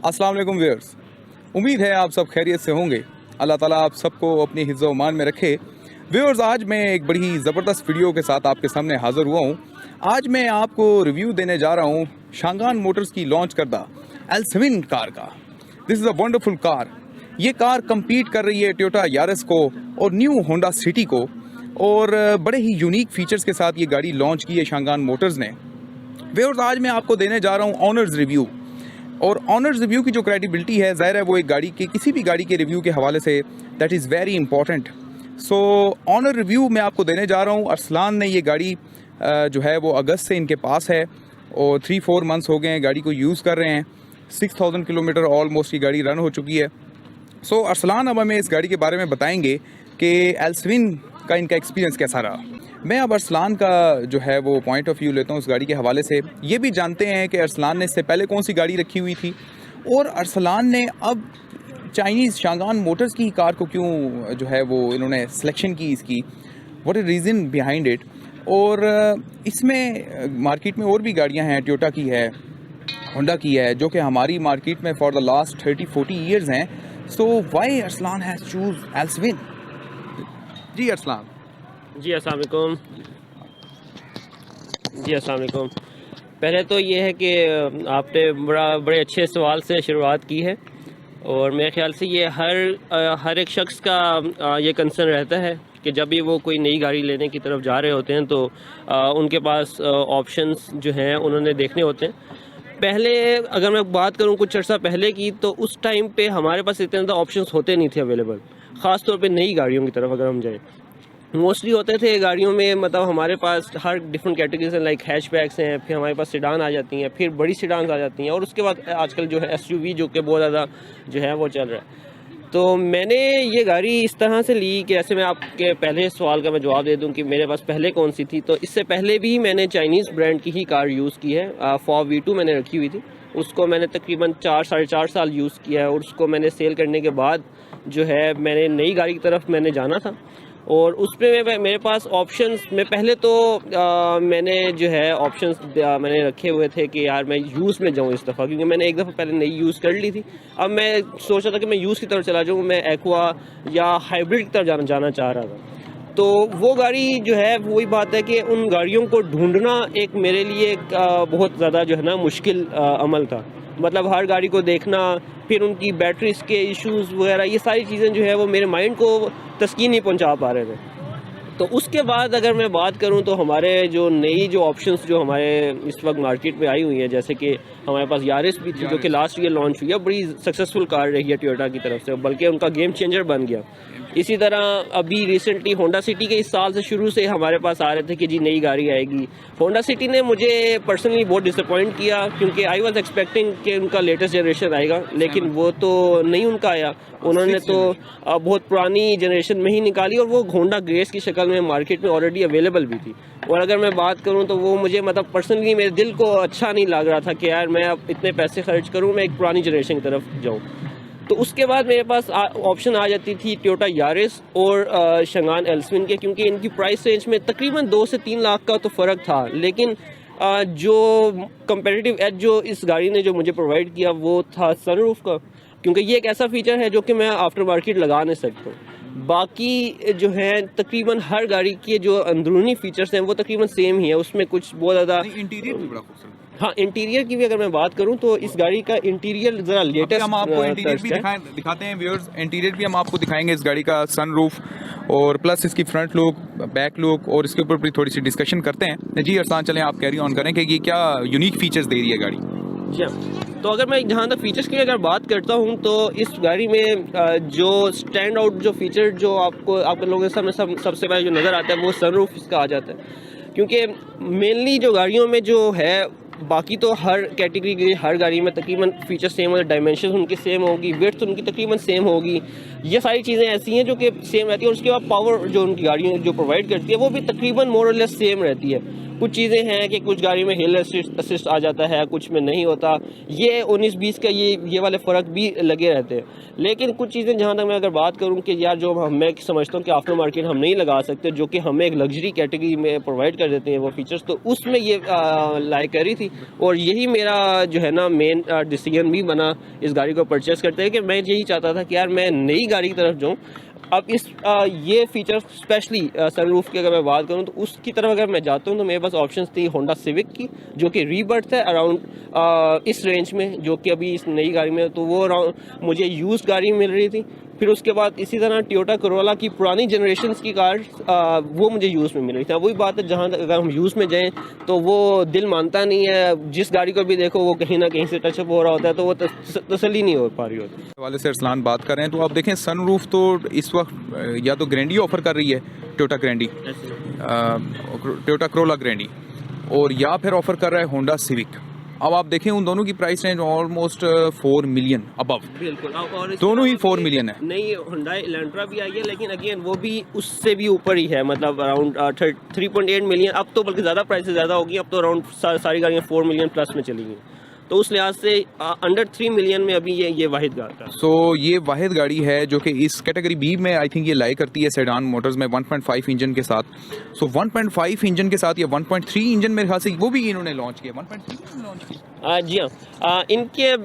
अस्सलाम वालेकुम व्यूअर्स, उम्मीद है आप सब खैरियत से होंगे। अल्लाह ताला आप सबको अपनी हिफ्ज़ व मान में रखे। व्यूअर्स, आज मैं एक बड़ी ज़बरदस्त वीडियो के साथ आपके सामने हाज़िर हुआ हूँ। आज मैं आपको रिव्यू देने जा रहा हूँ शांगान मोटर्स की लॉन्च करदा L7 कार का। This is a wonderful car. ये कार कम्पीट कर रही है टोयोटा यारिस को और न्यू होंडा सिटी को, और बड़े ही यूनिक फीचर्स के साथ ये गाड़ी लॉन्च की है शांगान मोटर्स ने। व्यूअर्स, आज मैं आपको देने जा रहा हूँ ऑनर्स रिव्यू। और ऑनर्स रिव्यू की जो क्रेडिबिलिटी है, ज़ाहिर है वो एक गाड़ी के किसी भी गाड़ी के रिव्यू के हवाले से that is very important. So owner review मैं आपको देने जा रहा हूँ। अरसलान ने ये गाड़ी जो है वो अगस्त से इनके पास है और 3-4 मंथ्स हो गए हैं गाड़ी को यूज़ कर रहे हैं। 6000 किलोमीटर ऑलमोस्ट ये गाड़ी रन हो चुकी है। सो अरसलान अब हमें इस गाड़ी के बारे में बताएंगे कि L7 का इनका एक्सपीरियंस कैसा रहा। मैं अब अरसलान का जो है वो पॉइंट ऑफ व्यू लेता हूँ उस गाड़ी के हवाले से। ये भी जानते हैं कि अरसलान ने इससे पहले कौन सी गाड़ी रखी हुई थी और अरसलान ने अब चाइनीज़ शांगान मोटर्स की कार को क्यों जो है वो इन्होंने सिलेक्शन की इसकी, what is reason behind it. और इसमें मार्केट में और भी गाड़ियाँ हैं, टोयोटा की है, होंडा की है, जो कि हमारी मार्केट में फॉर द लास्ट 30-40 ईयर्स हैं। So why Arsalan has choose L7। जी अरसलान। जी अस्सलाम वालेकुम। पहले तो ये है कि आपने बड़े अच्छे सवाल से शुरुआत की है और मेरे ख्याल से ये हर एक शख्स का ये कंसर्न रहता है कि जब भी वो कोई नई गाड़ी लेने की तरफ जा रहे होते हैं तो उनके पास ऑप्शंस जो हैं उन्होंने देखने होते हैं। पहले अगर मैं बात करूं कुछ अर्सा पहले की, तो उस टाइम पे हमारे पास इतने ज़्यादा ऑप्शंस होते नहीं थे अवेलेबल। ख़ास तौर पे नई गाड़ियों की तरफ अगर हम जाएं, मोस्टली होते थे गाड़ियों में, मतलब हमारे पास हर डिफरेंट कैटेगरीज हैं, लाइक हैचबैक्स हैं, फिर हमारे पास सेडान आ जाती हैं, फिर बड़ी सेडान आ जाती हैं, और उसके बाद आजकल जो है SUV जो कि बहुत ज़्यादा जो है वो चल रहा है। तो मैंने ये गाड़ी इस तरह से ली कि ऐसे मैं आपके पहले सवाल का मैं जवाब दे दूं कि मेरे पास पहले कौन सी थी। तो इससे पहले भी मैंने चाइनीज़ ब्रांड की ही कार यूज़ की है। फॉर V2 मैंने रखी हुई थी, उसको मैंने तकरीबन 4-4.5 साल यूज़ किया है, और उसको मैंने सेल करने के बाद जो है मैंने नई गाड़ी की तरफ मैंने जाना था। और उस पर मेरे पास ऑप्शंस में पहले तो मैंने जो है ऑप्शंस मैंने रखे हुए थे कि यार मैं यूज़ में जाऊँ इस दफ़ा, क्योंकि मैंने एक दफ़ा पहले नई यूज़ कर ली थी। अब मैं सोच रहा था कि मैं यूज़ की तरफ चला जाऊँ, मैं एक्वा या हाइब्रिड की तरफ जाना चाह रहा था। तो वो गाड़ी जो है वही बात है कि उन गाड़ियों को ढूंढना एक मेरे लिए बहुत ज़्यादा जो है ना मुश्किल अमल था। मतलब हर गाड़ी को देखना, फिर उनकी बैटरीज के इश्यूज़ वगैरह, ये सारी चीज़ें जो है वो मेरे माइंड को तस्कीन नहीं पहुंचा पा रहे थे। तो उसके बाद अगर मैं बात करूं तो हमारे जो नई जो ऑप्शंस जो हमारे इस वक्त मार्केट में आई हुई हैं, जैसे कि हमारे पास यारिस भी थी जो कि लास्ट ईयर लॉन्च हुई है, बड़ी सक्सेसफुल कार रही है टोयोटा की तरफ से, बल्कि उनका गेम चेंजर बन गया। इसी तरह अभी रिसेंटली होंडा सिटी के इस साल से शुरू से हमारे पास आ रहे थे कि जी नई गाड़ी आएगी। होंडा सिटी ने मुझे पर्सनली बहुत डिसअपॉइंट किया, क्योंकि आई वाज एक्सपेक्टिंग कि उनका लेटेस्ट जनरेशन आएगा, लेकिन वो तो नहीं उनका आया। उन्होंने तो बहुत पुरानी जनरेशन में ही निकाली, और वो होंडा ग्रेस की शक्ल में मार्केट में ऑलरेडी अवेलेबल भी थी। और अगर मैं बात करूं तो वो मुझे मतलब पर्सनली मेरे दिल को अच्छा नहीं लग रहा था कि यार मैं अब इतने पैसे खर्च करूं, मैं एक पुरानी जनरेशन की तरफ जाऊं। तो उसके बाद मेरे पास ऑप्शन आ जाती थी टोयोटा यारिस और शांगान L7 के, क्योंकि इनकी प्राइस रेंज में तकरीबन 2 से 3 लाख का तो फ़र्क था। लेकिन जो कंपेटिटिव एज जो इस गाड़ी ने जो मुझे प्रोवाइड किया वो था सनरूफ का, क्योंकि ये एक ऐसा फीचर है जो कि मैं आफ्टर मार्केट लगा नहीं सकता हूँ। बाकी जो है तकरीबन हर गाड़ी के जो अंदरूनी फीचर्स हैं वो तकरीबन सेम ही है, उसमें कुछ बहुत ज़्यादा। इंटीरियर भी बड़ा खूबसूरत। हाँ, इंटीरियर की भी अगर मैं बात करूं तो इस गाड़ी का इंटीरियर ज़रा लेटेस्ट हम आपको इंटीरियर भी दिखाते हैं व्यूअर्स। इंटीरियर भी हम आपको दिखाएंगे इस गाड़ी का, सनरूफ और प्लस इसकी फ्रंट लुक, बैक लुक, और इसके ऊपर भी थोड़ी सी डिस्कशन करते हैं। जी अरसान, चलें आप कैरी ऑन करें कि ये क्या यूनिक फीचर्स दे रही है गाड़ी। जी हाँ, तो अगर मैं जहाँ तक फीचर्स की अगर बात करता हूँ तो इस गाड़ी में जो स्टैंड आउट जो फीचर जो आप लोगों के सामने सबसे पहले जो नज़र आता है वो सनरूफ इसका आ जाता है। क्योंकि मेनली जो गाड़ियों में जो है, बाकी तो हर कैटेगरी की हर गाड़ी में तकरीबन फीचर सेम होगा, डायमेंशन उनकी सेम होगी, विड्थ उनकी तकरीबन सेम होगी, ये सारी चीज़ें ऐसी हैं जो कि सेम रहती है। और उसके बाद पावर जो उनकी गाड़ियों जो प्रोवाइड करती है वो भी तकरीबन मोर और लेस सेम रहती है। कुछ चीज़ें हैं कि कुछ गाड़ी में हिल असिस्ट आ जाता है, कुछ में नहीं होता। ये 19-20 का ये वाले फ़र्क भी लगे रहते हैं। लेकिन कुछ चीज़ें जहाँ तक मैं अगर बात करूँ कि यार जो मैं समझता हूँ कि आफ्टर मार्केट हम नहीं लगा सकते, जो कि हमें एक लग्जरी कैटेगरी में प्रोवाइड कर देते हैं वो फीचर्स, तो उसमें ये लाइक करी थी। और यही मेरा जो है ना मेन डिसीजन भी बना इस गाड़ी को परचेज़ करते हैं कि मैं यही चाहता था कि यार मैं नई गाड़ी की तरफ जाऊँ। अब इस ये फीचर स्पेशली सनरूफ की अगर मैं बात करूं तो उसकी तरफ अगर मैं जाता हूं तो मेरे पास ऑप्शंस थी होंडा सिविक की, जो कि रीबर्थ है अराउंड इस रेंज में, जो कि अभी इस नई गाड़ी में, तो वो अराउंड मुझे यूज्ड गाड़ी मिल रही थी। फिर उसके बाद इसी तरह टोयोटा करोला की पुरानी जनरेशन की कार वो मुझे यूज़ में मिल रही थी। वही बात है, जहाँ अगर हम यूज़ में जाएँ तो वो दिल मानता नहीं है, जिस गाड़ी को भी देखो वो कहीं ना कहीं से टचअप हो रहा होता है, तो वो तसल्ली नहीं हो पा रही होती। वाले से अरसलान बात कर रहे हैं, तो आप देखें सनरूफ तो इस वक्त या तो ग्रैंडी ऑफर कर रही है, टोयोटा ग्रैंडी, टोयोटा करोला ग्रैंडी, और या फिर ऑफर कर रहा है होंडा सिविक। अब आप देखें उन दोनों की price range almost 4 million above, बिल्कुल, और दोनों ही 4 मिलियन है। नई हुंडई एलेंट्रा भी आई है, लेकिन अगेन वो भी उससे भी ऊपर ही है, मतलब अराउंड 3.8 मिलियन। अब तो बल्कि ज़्यादा प्राइस ज़्यादा होगी, अब तो अराउंड सारी गाड़ियाँ 4 मिलियन प्लस में चली गई, तो उस लिहाज से अंडर 3 मिलियन में अभी ये वाहिद गाड़ी है। सो ये वाहिद गाड़ी है जो कि इस कैटेगरी बी में आई थिंक ये लाई करती है सेडान मोटर्स में 1.5 इंजन के साथ। सो 1.5 इंजन के साथ या 1.3 इंजन मेरे ख्याल से वो भी इन्होंने लॉन्च किया, 1.3 लॉन्च किया। जी हाँ, इनके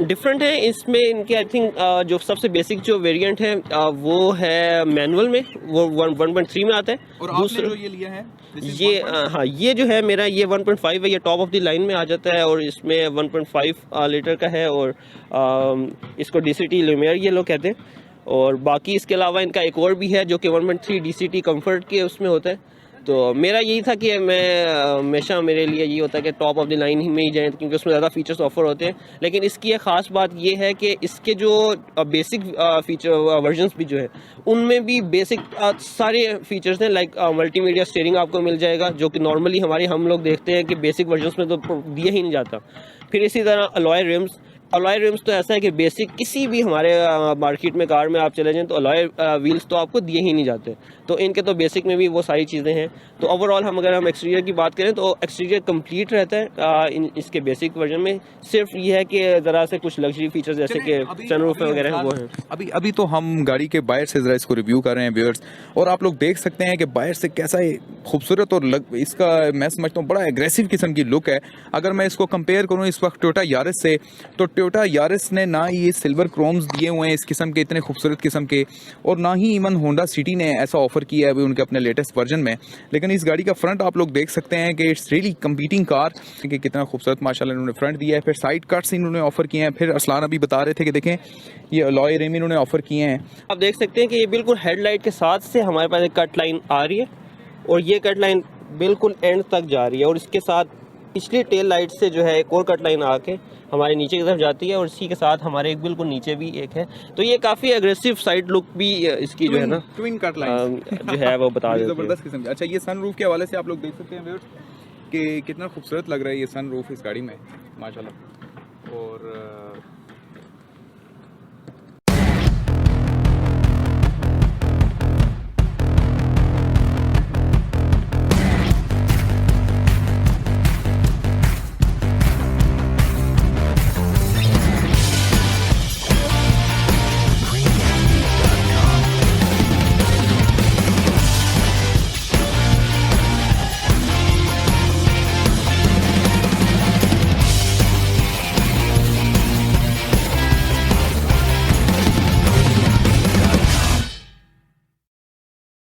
डिफरेंट हैं इसमें। इनके आई थिंक जो सबसे बेसिक जो वेरिएंट है वो है मैनुअल में, वो 1.3 में आता है। और आपने जो ये लिया है ये हाँ, ये जो है मेरा ये 1.5 है, ये टॉप ऑफ द लाइन में आ जाता है, और इसमें 1.5 लीटर का है, और इसको DCT लुमियर ये लोग कहते हैं। और बाकी इसके अलावा इनका एक और भी है जो कि 1.3 DCT कंफर्ट के उसमें होता है। तो मेरा यही था कि मैं हमेशा मेरे लिए ये होता है कि टॉप ऑफ द लाइन में ही जाएँ, क्योंकि उसमें ज़्यादा फीचर्स ऑफर होते हैं। लेकिन इसकी एक ख़ास बात ये है कि इसके जो बेसिक फीचर वर्जन्स भी जो है उनमें भी बेसिक सारे फीचर्स हैं, लाइक मल्टीमीडिया स्टीयरिंग आपको मिल जाएगा, जो कि नॉर्मली हम लोग देखते हैं कि बेसिक वर्जन्स में तो दिया ही नहीं जाता। फिर इसी तरह अलॉय रिम्स तो ऐसा है कि बेसिक किसी भी हमारे मार्केट में कार में आप चले जाएं तो अलॉय व्हील्स तो आपको दिए ही नहीं जाते, तो इनके तो बेसिक में भी वो सारी चीज़ें हैं। तो ओवरऑल अगर हम एक्सटीरियर की बात करें तो एक्सटीरियर कंप्लीट रहता है इसके बेसिक वर्जन में। सिर्फ ये है कि ज़रा से कुछ लग्जरी फीचर्स जैसे कि सनरूफ वगैरह वो हैं। अभी तो हम गाड़ी के बाहर से ज़रा इसको रिव्यू कर रहे हैं व्यूअर्स, और आप लोग देख सकते हैं कि बाहर से कैसा खूबसूरत और इसका मैं समझता हूँ बड़ा एग्रेसिव किस्म की लुक है। अगर मैं इसको कंपेयर करूँ इस वक्त टोयोटा यारिस से, तो टोयोटा यारिस ने ना ये सिल्वर क्रोम्स दिए हुए हैं इस किस्म के, इतने खूबसूरत किस्म के, और ना ही इवन होंडा सिटी ने ऐसा ऑफर किया है अभी उनके अपने लेटेस्ट वर्जन में। लेकिन इस गाड़ी का फ्रंट आप लोग देख सकते हैं कि इट्स रियली कंपीटिंग कार, कि कितना खूबसूरत माशाल्लाह इन्होंने फ्रंट दिया है। फिर साइड कट्स इन्होंने ऑफर किए हैं। फिर अरसलान अभी बता रहे थे कि देखें ये अलॉय रिम इन्होंने ऑफर किए हैं। आप देख सकते हैं कि ये बिल्कुल हेडलाइट के साथ से हमारे पास एक कट लाइन आ रही है, और ये कट लाइन बिल्कुल एंड तक जा रही है, और इसके साथ पिछली टेल लाइट से जो है एक और कट लाइन आके हमारे नीचे की तरफ जाती है, और इसी के साथ हमारे एक बिल्कुल नीचे भी एक है। तो ये काफ़ी एग्रेसिव साइड लुक भी इसकी जो है ना ट्विन कट लाइन जो है वो बता देती है। ज़बरदस्त किस्म की। अच्छा, ये सनरूफ के हवाले से आप लोग देख सकते हैं व्यूअर्स कि कितना खूबसूरत लग रहा है ये सनरूफ इस गाड़ी में माशाल्लाह। और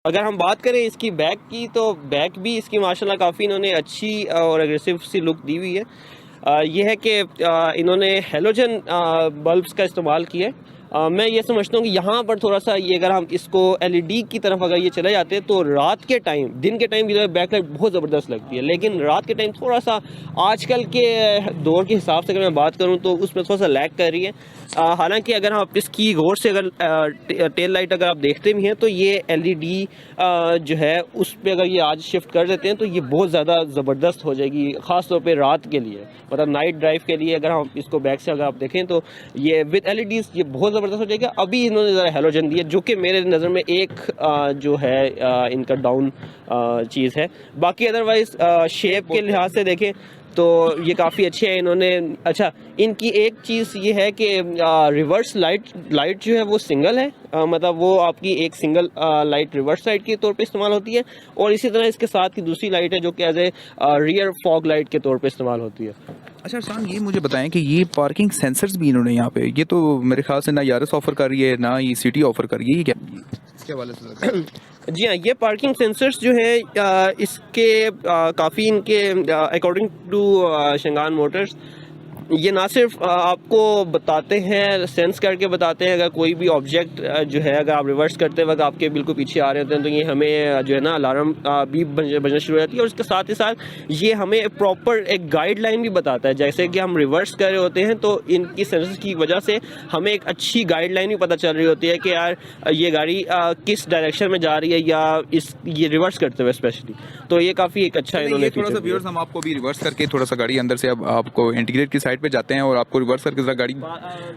अगर हम बात करें इसकी बैक की, तो बैक भी इसकी माशाल्लाह काफ़ी इन्होंने अच्छी और एग्रेसिव सी लुक दी हुई है। ये है कि इन्होंने हेलोजन बल्ब्स का इस्तेमाल किया है। मैं ये समझता हूँ कि यहाँ पर थोड़ा सा ये अगर हम इसको LED की तरफ अगर ये चले जाते हैं तो रात के टाइम, दिन के टाइम की बैक लाइट बहुत ज़बरदस्त लगती है, लेकिन रात के टाइम थोड़ा सा आजकल के दौर के हिसाब से अगर मैं बात करूँ तो उसमें थोड़ा सा लैग कर रही है। हालांकि अगर आप इसकी गौर से अगर टेल लाइट अगर आप देखते भी हैं तो ये LED जो है उस पर अगर ये आज शिफ्ट कर देते हैं तो ये बहुत ज़्यादा ज़बरदस्त हो जाएगी, ख़ास तौर पे रात के लिए, मतलब नाइट ड्राइव के लिए। अगर हम इसको बैक से अगर आप देखें तो ये विद LEDs ये बहुत ज़बरदस्त हो जाएगा। अभी इन्होंने ज़रा हेलोजन दिया जो कि मेरे नज़र में एक जो है इनका डाउन चीज़ है। बाकी अदरवाइज़ शेप के लिहाज से देखें तो ये काफ़ी अच्छे हैं इन्होंने। अच्छा, इनकी एक चीज़ ये है कि रिवर्स लाइट जो है वो सिंगल है, मतलब वो आपकी एक सिंगल लाइट रिवर्स लाइट के तौर पे इस्तेमाल होती है, और इसी तरह इसके साथ की दूसरी लाइट है जो कि as a rear fog light के तौर पे इस्तेमाल होती है। अच्छा अरसलान, ये मुझे बताएं कि ये पार्किंग सेंसर्स भी इन्होंने यहाँ पे, ये तो मेरे ख्याल से ना यारिस ऑफर कर रही है ना ये सिटी ऑफर कर रही है, ये क्या इसके हवाले से लग रहा है? जी हाँ, ये पार्किंग सेंसर्स जो है इसके काफ़ी इनके अकॉर्डिंग टू शंगान मोटर्स, ये ना सिर्फ आपको बताते हैं, सेंस करके बताते हैं अगर कोई भी ऑब्जेक्ट जो है अगर आप रिवर्स करते वक्त आपके बिल्कुल पीछे आ रहे होते हैं तो ये हमें जो है ना अलार्म बीप बजना शुरू हो जाती है, और इसके साथ ही साथ ये हमें प्रॉपर एक गाइडलाइन भी बताता है। जैसे कि हम रिवर्स कर रहे होते हैं तो इनकी सेंसर्स की वजह से हमें एक अच्छी गाइडलाइन भी पता चल रही होती है कि यार ये गाड़ी किस डायरेक्शन में जा रही है, या ये रिवर्स करते हुए स्पेशली, तो ये काफ़ी एक अच्छा इन्होंने थोड़ा सा व्यूअर्स हम आपको भी रिवर्स करके थोड़ा सा गाड़ी अंदर से अब आपको इंटीरियर की साइड पे जाते हैं और आपको रिवर्स करके जरा गाड़ी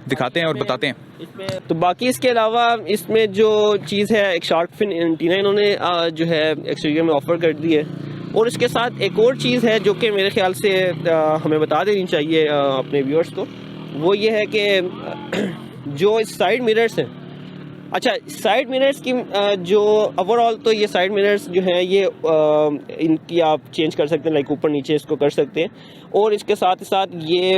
दिखाते हैं और बताते हैं इसमें। तो बाकी इसके अलावा इसमें जो चीज़ है एक शार्क फिन एंटीना इन्होंने जो है एक्सटीरियर में ऑफर कर दी है, और इसके साथ एक और चीज़ है जो कि मेरे ख्याल से हमें बता देनी चाहिए अपने व्यूअर्स को, वो ये है कि जो साइड मिरर्स हैं, अच्छा साइड मिरर्स की जो ओवरऑल तो ये साइड मिरर्स जो हैं ये इनकी आप चेंज कर सकते हैं, लाइक ऊपर नीचे इसको कर सकते हैं, और इसके साथ ही साथ ये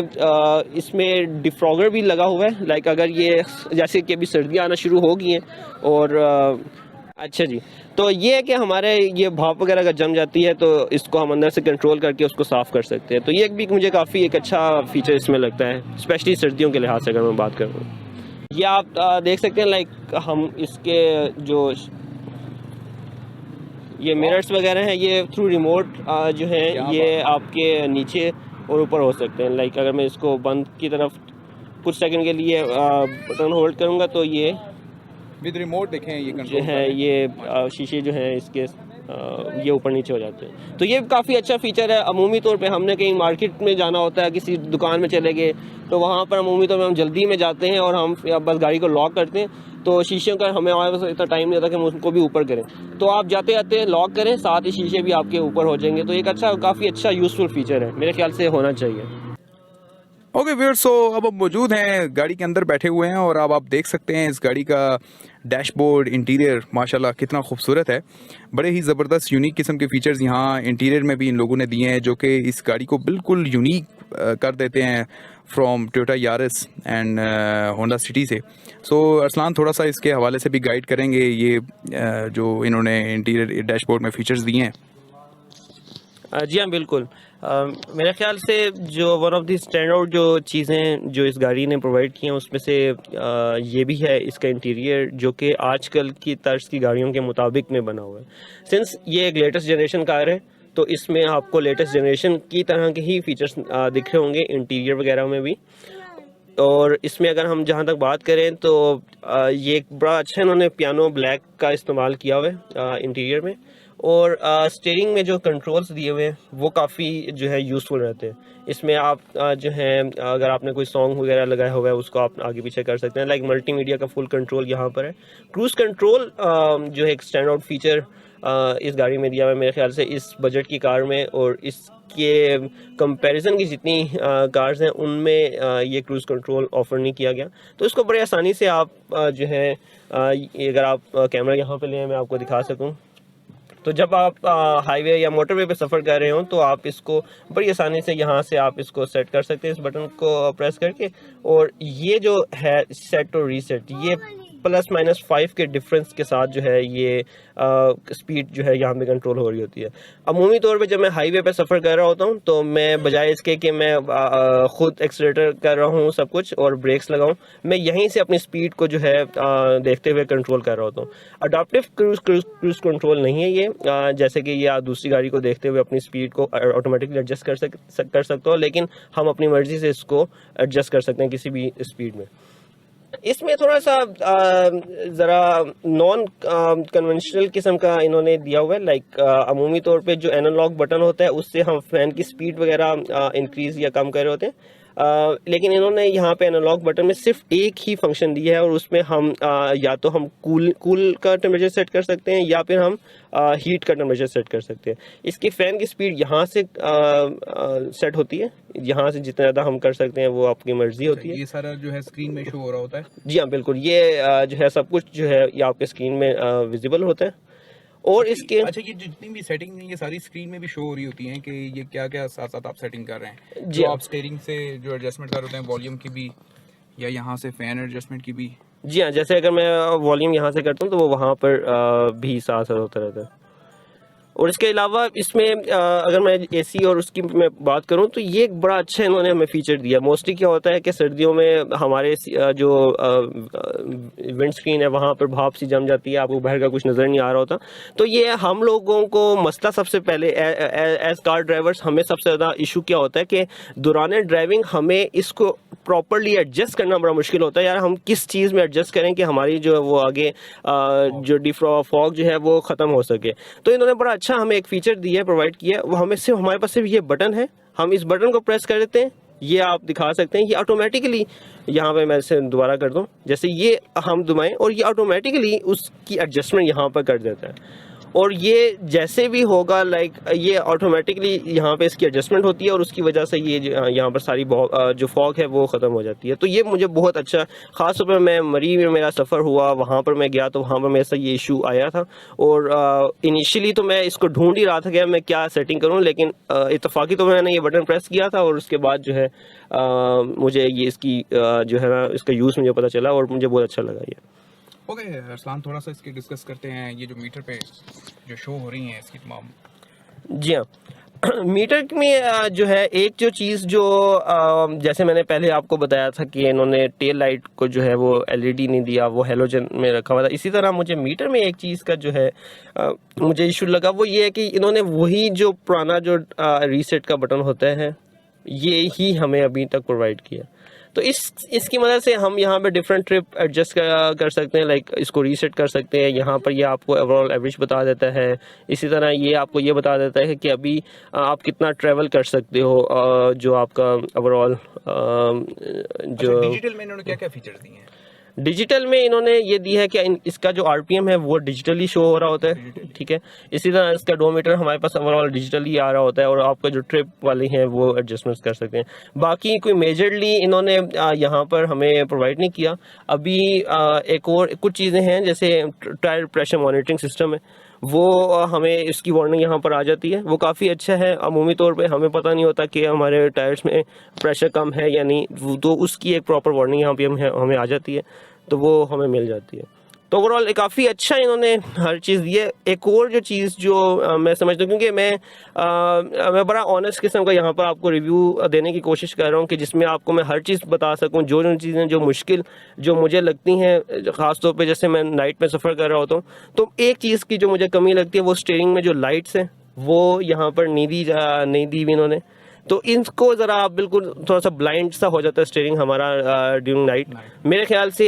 इसमें डिफ्रॉगर भी लगा हुआ है, लाइक अगर ये जैसे कि अभी सर्दियाँ आना शुरू हो गई हैं और अच्छा जी, तो ये है कि हमारे ये भाप वगैरह अगर जम जाती है तो इसको हम अंदर से कंट्रोल करके उसको साफ़ कर सकते हैं। तो ये भी मुझे काफ़ी एक अच्छा फीचर इसमें लगता है, स्पेशली सर्दियों के लिहाज से अगर मैं बात करूँ। ये आप देख सकते हैं, लाइक हम इसके जो ये मिरर्स वगैरह हैं ये थ्रू रिमोट जो है ये आपके नीचे और ऊपर हो सकते हैं। लाइक अगर मैं इसको बंद की तरफ कुछ सेकंड के लिए बटन होल्ड करूंगा तो ये विद रिमोट देखें ये जो है ये शीशे जो हैं इसके ये ऊपर नीचे हो जाते हैं। तो ये काफ़ी अच्छा फीचर है। अमूमी तौर पे हमने कहीं मार्केट में जाना होता है, किसी दुकान में चले गए तो वहाँ पर अमूमी तौर पे हम जल्दी में जाते हैं और हम बस गाड़ी को लॉक करते हैं, तो शीशे का हमें हमारे पास इतना टाइम नहीं होता कि हम उसको भी ऊपर करें, तो आप जाते जाते लॉक करें, साथ ही शीशे भी आपके ऊपर हो जाएंगे। तो एक अच्छा काफ़ी अच्छा यूज़फुल फीचर है, मेरे ख्याल से होना चाहिए। ओके व्यूअर्स, सो अब हम मौजूद हैं गाड़ी के अंदर बैठे हुए हैं और अब आप देख सकते हैं इस गाड़ी का डैशबोर्ड इंटीरियर माशाल्लाह कितना खूबसूरत है। बड़े ही ज़बरदस्त यूनिक किस्म के फीचर्स यहाँ इंटीरियर में भी इन लोगों ने दिए हैं जो कि इस गाड़ी को बिल्कुल यूनिक कर देते हैं from Toyota Yaris and Honda city से। सो अरसलान थोड़ा सा इसके हवाले से भी गाइड करेंगे ये जो इन्होंने इंटीरियर डैशबोर्ड में फीचर्स दिए हैं। जी हाँ बिल्कुल, मेरे ख्याल से जो one of the stand out जो चीज़ें जो इस गाड़ी ने प्रोवाइड की हैं उसमें से ये भी है इसका इंटीरियर जो कि आजकल की तर्ज की गाड़ियों के मुताबिक में बना हुआ है। सिंस ये एक लेटेस्ट जनरेशन कार है तो इसमें आपको लेटेस्ट जनरेशन की तरह के ही फीचर्स दिख रहे होंगे इंटीरियर वगैरह में भी। और इसमें अगर हम जहाँ तक बात करें तो ये एक बड़ा अच्छा इन्होंने पियानो ब्लैक का इस्तेमाल किया हुआ है इंटीरियर में, और स्टीयरिंग में जो कंट्रोल्स दिए हुए हैं वो काफ़ी जो है यूज़फुल रहते हैं। इसमें आप जो है अगर आपने कोई सॉन्ग वगैरह लगाया हुआ है उसको आप आगे पीछे कर सकते हैं, लाइक मल्टीमीडिया का फुल कंट्रोल यहाँ पर है। क्रूज़ कंट्रोल जो है एक स्टैंड आउट फीचर इस गाड़ी में दिया हुआ है मेरे ख्याल से इस बजट की कार में, और इसके कंपैरिजन की जितनी कार्स हैं उनमें ये क्रूज़ कंट्रोल ऑफर नहीं किया गया। तो इसको बड़े आसानी से आप जो है अगर आप कैमरा यहाँ पे ले मैं आपको दिखा सकूँ, तो जब आप हाईवे या मोटरवे पे सफ़र कर रहे हो तो आप इसको बड़ी आसानी से यहाँ से आप इसको सेट कर सकते हैं इस बटन को प्रेस करके, और ये जो है सेट और रीसेट ये +-5 के डिफरेंस के साथ जो है ये स्पीड जो है यहाँ पे कंट्रोल हो रही होती है। अमूमी तौर पे जब मैं हाईवे पे सफ़र कर रहा होता हूँ तो मैं बजाय इसके कि मैं ख़ुद एक्सीलरेटर कर रहा हूँ सब कुछ और ब्रेक्स लगाऊँ, मैं यहीं से अपनी स्पीड को जो है देखते हुए कंट्रोल कर रहा होता हूँ। अडाप्टिव क्रूज़ कंट्रोल नहीं है ये, जैसे कि ये आप दूसरी गाड़ी को देखते हुए अपनी स्पीड को ऑटोमेटिकली एडजस्ट कर सकते हो, लेकिन हम अपनी मर्ज़ी से इसको एडजस्ट कर सकते हैं किसी भी स्पीड में। इसमें थोड़ा सा ज़रा नॉन कन्वेंशनल किस्म का इन्होंने दिया हुआ है, लाइक अमूमी तौर पे जो एनालॉग बटन होता है उससे हम फ़ैन की स्पीड वगैरह इंक्रीज़ या कम कर रहे होते हैं। लेकिन इन्होंने यहाँ पे एनालॉग बटन में सिर्फ एक ही फंक्शन दिया है और उसमें हम या तो हम कूल का टेम्परेचर सेट कर सकते हैं या फिर हम हीट का टेम्परेचर सेट कर सकते हैं। इसकी फ़ैन की स्पीड यहाँ से सेट होती है, यहाँ से जितना ज़्यादा हम कर सकते हैं वो आपकी मर्जी होती है। ये सारा जो है स्क्रीन में शो हो रहा होता है? जी हाँ बिल्कुल, ये जो है सब कुछ जो है ये आपके स्क्रीन में विजिबल होता है। और इसके अच्छा, ये जितनी भी सेटिंग है ये सारी स्क्रीन में भी शो हो रही होती हैं कि ये क्या क्या साथ साथ आप सेटिंग कर रहे हैं? जी जो हाँ। आप स्टीयरिंग से जो एडजस्टमेंट कर होते हैं वॉल्यूम की भी, या यहाँ से फैन एडजस्टमेंट की भी? जी हाँ, जैसे अगर मैं वॉल्यूम यहाँ से करता हूँ तो वो वहाँ पर भी साथ साथ होता रहता है। और इसके अलावा इसमें अगर मैं एसी और उसकी मैं बात करूं तो ये एक बड़ा अच्छा इन्होंने हमें फीचर दिया। मोस्टली क्या होता है कि सर्दियों में हमारे जो विंड स्क्रीन है वहाँ पर भाप सी जम जाती है, आपको बाहर का कुछ नज़र नहीं आ रहा होता। तो ये हम लोगों को मसला सबसे पहले एज कार ड्राइवर्स हमें सबसे ज़्यादा इशू क्या होता है कि दौरान ड्राइविंग हमें इसको प्रॉपर्ली एडजस्ट करना बड़ा मुश्किल होता है। यार हम किस चीज़ में एडजस्ट करें कि हमारी जो है वो आगे जो फॉग जो है वो ख़त्म हो सके। तो इन्होंने बड़ा अच्छा हमें एक फीचर दिया है, प्रोवाइड किया है। वो हमें सिर्फ हमारे पास सिर्फ ये बटन है, हम इस बटन को प्रेस कर देते हैं, ये आप दिखा सकते हैं, ये ऑटोमेटिकली यहाँ पे मैं इसे दोबारा कर दूँ, जैसे ये हम दबाएं और ये ऑटोमेटिकली उसकी एडजस्टमेंट यहाँ पर कर देता है। और ये जैसे भी होगा लाइक ये ऑटोमेटिकली यहाँ पे इसकी एडजस्टमेंट होती है और उसकी वजह से ये यहाँ पर सारी जो फॉग है वो ख़त्म हो जाती है। तो ये मुझे बहुत अच्छा, ख़ास तौर पर मैं मरी में मेरा सफ़र हुआ, वहाँ पर मैं गया तो वहाँ पर मेरे साथ ये इशू आया था। और इनिशियली तो मैं इसको ढूंढ ही रहा था कि मैं क्या सेटिंग करूँ, लेकिन इत्तफाकी तो मैंने ये बटन प्रेस किया था और उसके बाद जो है मुझे ये इसकी जो है ना इसका यूज़ मुझे पता चला और मुझे बहुत अच्छा लगा ये। ओके अरसलान, थोड़ा सा इसके डिस्कस करते हैं, ये जो मीटर पे जो शो हो रही हैं इसकी तमाम। जी हाँ, मीटर में जो है एक जो चीज़ जो जैसे मैंने पहले आपको बताया था कि इन्होंने टेल लाइट को जो है वो एलईडी नहीं दिया, वो हेलोजन में रखा हुआ था। इसी तरह मुझे मीटर में एक चीज़ का जो है मुझे इशू लगा, वो ये है कि इन्होंने वही जो पुराना जो रीसेट का बटन होता है ये ही हमें अभी तक प्रोवाइड किया। तो इसकी मदद से हम यहाँ पे डिफरेंट ट्रिप एडजस्ट कर सकते हैं, लाइक इसको रीसेट कर सकते हैं। यहाँ पर ये आपको ओवरऑल एवरेज बता देता है। इसी तरह ये आपको ये बता देता है कि अभी आप कितना ट्रैवल कर सकते हो, जो आपका ओवरऑल जो डिजिटल में इन्होंने क्या क्या फीचर्स दिए हैं? डिजिटल में इन्होंने ये दी है कि इसका जो आरपीएम है वो डिजिटली शो हो रहा होता है, ठीक है। इसी तरह इसका डोमीटर हमारे पास ओवरऑल डिजिटली आ रहा होता है और आपका जो ट्रिप वाले हैं वो एडजस्टमेंट्स कर सकते हैं। बाकी कोई मेजरली इन्होंने यहाँ पर हमें प्रोवाइड नहीं किया। अभी एक और कुछ चीज़ें हैं जैसे टायर प्रेशर मॉनिटरिंग सिस्टम है, वो हमें इसकी वार्निंग यहाँ पर आ जाती है, वो काफ़ी अच्छा है। अमूमी तौर पे हमें पता नहीं होता कि हमारे टायर्स में प्रेशर कम है या नहीं, तो उसकी एक प्रॉपर वार्निंग यहाँ पे हमें आ जाती है, तो वो हमें मिल जाती है। तो ओवरऑल काफ़ी अच्छा इन्होंने हर चीज़ दी है। एक और जो चीज़ जो मैं समझता हूँ, क्योंकि मैं बड़ा ऑनेस्ट किस्म का यहाँ पर आपको रिव्यू देने की कोशिश कर रहा हूँ कि जिसमें आपको मैं हर चीज़ बता सकूँ, जो चीज़ें जो मुश्किल जो मुझे लगती हैं, ख़ास तौर पे जैसे मैं नाइट में सफ़र कर रहा होता हूँ। तो एक चीज़ की जो मुझे कमी लगती है वो स्टीयरिंग में जो लाइट्स हैं वो यहाँ पर नहीं दी हुई इन्होंने। तो इनको ज़रा आप बिल्कुल थोड़ा सा ब्लाइंड सा हो जाता है स्टीयरिंग हमारा ड्यूरिंग नाइट। मेरे ख्याल से